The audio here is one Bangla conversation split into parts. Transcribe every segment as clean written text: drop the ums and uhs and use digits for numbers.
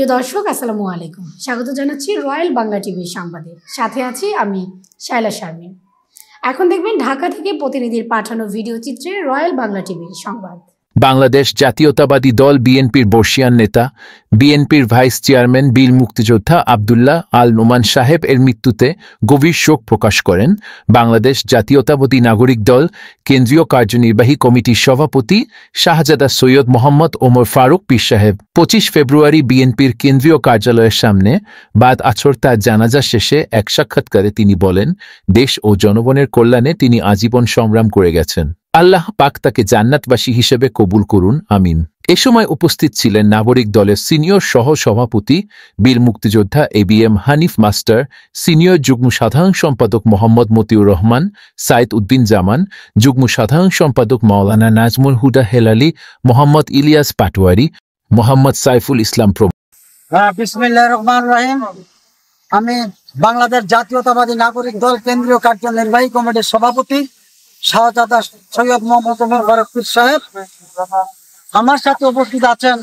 প্রিয় দর্শক আসসালামু আলাইকুম, স্বাগত জানাচ্ছি রয়্যাল বাংলা টিভির সংবাদে। সাথে আছি আমি শায়লা শারমিন। এখন দেখবেন ঢাকা থেকে প্রতিনিধির পাঠানো ভিডিও চিত্রে রয়্যাল বাংলা টিভির সংবাদ। বাংলাদেশ জাতীয়তাবাদী দল বিএনপির বর্ষিয়ান নেতা, বিএনপির ভাইস চেয়ারম্যান বীর মুক্তিযোদ্ধা আব্দুল্লাহ আল নোমান সাহেব এর মৃত্যুতে গভীর শোক প্রকাশ করেন বাংলাদেশ জাতীয়তাবাদী নাগরিক দল কেন্দ্রীয় কার্যনির্বাহী কমিটির সভাপতি শাহজাদা সৈয়দ মোহাম্মদ ওমর ফারুক পীর সাহেব। 25 ফেব্রুয়ারি বিএনপির কেন্দ্রীয় কার্যালয়ের সামনে বাদ আছর তার জানাজা শেষে এক সাক্ষাৎকারে তিনি বলেন, দেশ ও জনগণের কল্যাণে তিনি আজীবন সংগ্রাম করে গেছেন। আল্লাহ পাক তাকে জান্নাতবাসী হিসেবে কবুল করুন, আমিন। এ সময় উপস্থিত ছিলেন নাগরিক দলের সিনিয়র সহ সভাপতি বীর মুক্তিযোদ্ধা ABM হানিফ মাস্টার, সিনিয়র যুগ্ম সাধারণ সম্পাদক মোহাম্মদ মতিউর রহমান, সাইদ উদ্দিন জামান, যুগ্ম সাধারণ সম্পাদক মাওলানা নাজমুল হুদা হেলালি, মোহাম্মদ ইলিয়াস পাটোয়ারি, মোহাম্মদ সাইফুল ইসলাম প্রমুখ। বিসমিল্লাহির রহমানির রহিম। আমি বাংলাদেশ জাতীয়তাবাদী নাগরিক দল কেন্দ্রীয় কার্যনির্বাহী কমিটির সভাপতি শাহজাদা সৈয়দ মোহাম্মদ ওমর ফারুক পীর সাহেব। আমার সাথে উপস্থিত আছেন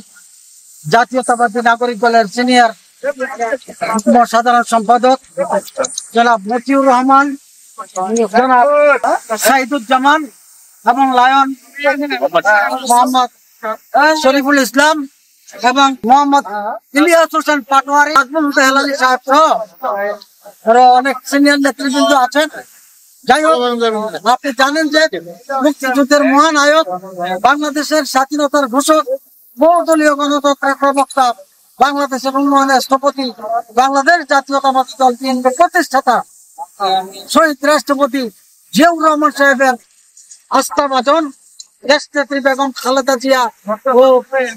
জাতীয়তাবাদী নাগরিক দলের সিনিয়র সাধারণ সম্পাদক জনাব মতিউর রহমান, জনাব সাইদুজ্জামান এবং লায়ন মোহাম্মদ শরীফুল ইসলাম এবং মোহাম্মদ ইলিয়াস হোসেন পাটোয়ারি, নাজমুল হুদা হেলালি সাহেব সহ অনেক সিনিয়র নেতৃবৃন্দ আছেন। যাই হোক, আপনি জানেন যে মুক্তিযুদ্ধের মহানায়ক, বাংলাদেশের স্বাধীনতার ঘোষক, বহুদলীয় গণতন্ত্রের প্রবক্তা, বাংলাদেশের উন্নয়নের স্থপতি, বাংলাদেশ জাতীয়তাবাদী দল বিএনপির প্রতিষ্ঠাতা শহীদ রাষ্ট্রপতি জিয়াউর রহমান সাহেবের আস্থাভাজন দেশনেত্রী বেগম খালেদা জিয়া ও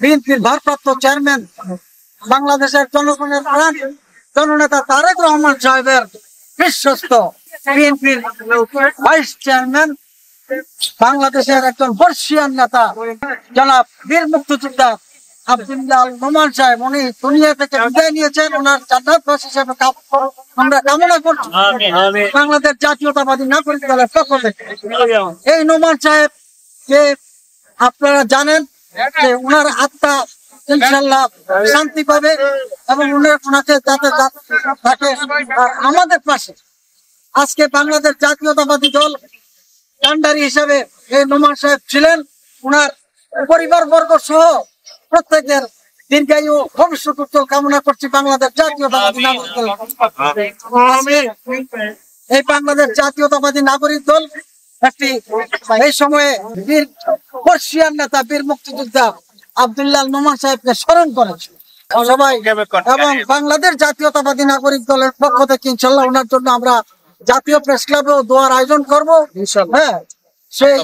বিএনপির ভারপ্রাপ্ত চেয়ারম্যান, বাংলাদেশের জনগণের প্রাণ জননেতা তারেক রহমান সাহেবের বিশ্বস্ত বিএনপির ভাইস চেয়ারম্যান, বাংলাদেশের একজন বর্ষিয়ান নেতা জনাব বীর মুক্তিযোদ্ধা আব্দুল্লাহ আল নোমান সাহেব, উনি দুনিয়া থেকে বিদায় নিয়েছেন। ওনার জান্নাতবাসী হিসেবে আমরা কামনা করছি বাংলাদেশ জাতীয়তাবাদী নাগরিক দলের পক্ষ থেকে। এই নোমান সাহেব কে আপনারা জানেন যে ওনার আত্মা ইনশাল্লাহ শান্তি পাবে এবং ওনাকে যাতে থাকে আমাদের পাশে। আজকে বাংলাদেশ জাতীয়তাবাদী দল কান্ডারি হিসেবে এই নোমান সাহেব ছিলেন। ওনার পরিবার বর্গ সহ প্রত্যেকের দীর্ঘায়ু ভবিষ্যৎ উজ্জ্বল কামনা করছি বাংলাদেশ জাতীয়তাবাদী নাগরিক দল। এই বাংলাদেশ জাতীয়তাবাদী নাগরিক দল একটি এই সময়ে বীর বর্ষিয়ান নেতা বীর মুক্তিযোদ্ধা আব্দুল্লাহ নোমান সাহেবকে স্মরণ করেছে সবাই, এবং বাংলাদেশ জাতীয়তাবাদী নাগরিক দলের পক্ষ থেকে ইনশাল্লাহ ওনার জন্য আমরা জাতীয় প্রেস ক্লাবে দোয়ার আয়োজন করবো। হ্যাঁ, সেই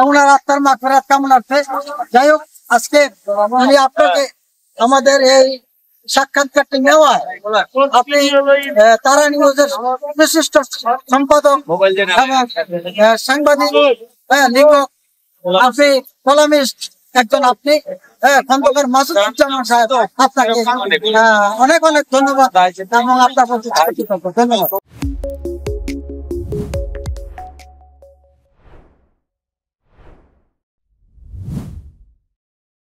ওনার আত্মার মাগফিরাত কামনার্থে। যাই হোক, আজকে আমি আপনাকে আমাদের এই সাক্ষাৎকারটি নেওয়ায় আপনি তারা নিউজের বিশিষ্ট সম্পাদক এবং সাংবাদিক লেখক, আপনি কলামিস্ট একজন, আপনি খন্দকার মাসুদুজ্জামান সাহেব, আপনাকে অনেক অনেক ধন্যবাদ এবং আপনার প্রতি ধন্যবাদ।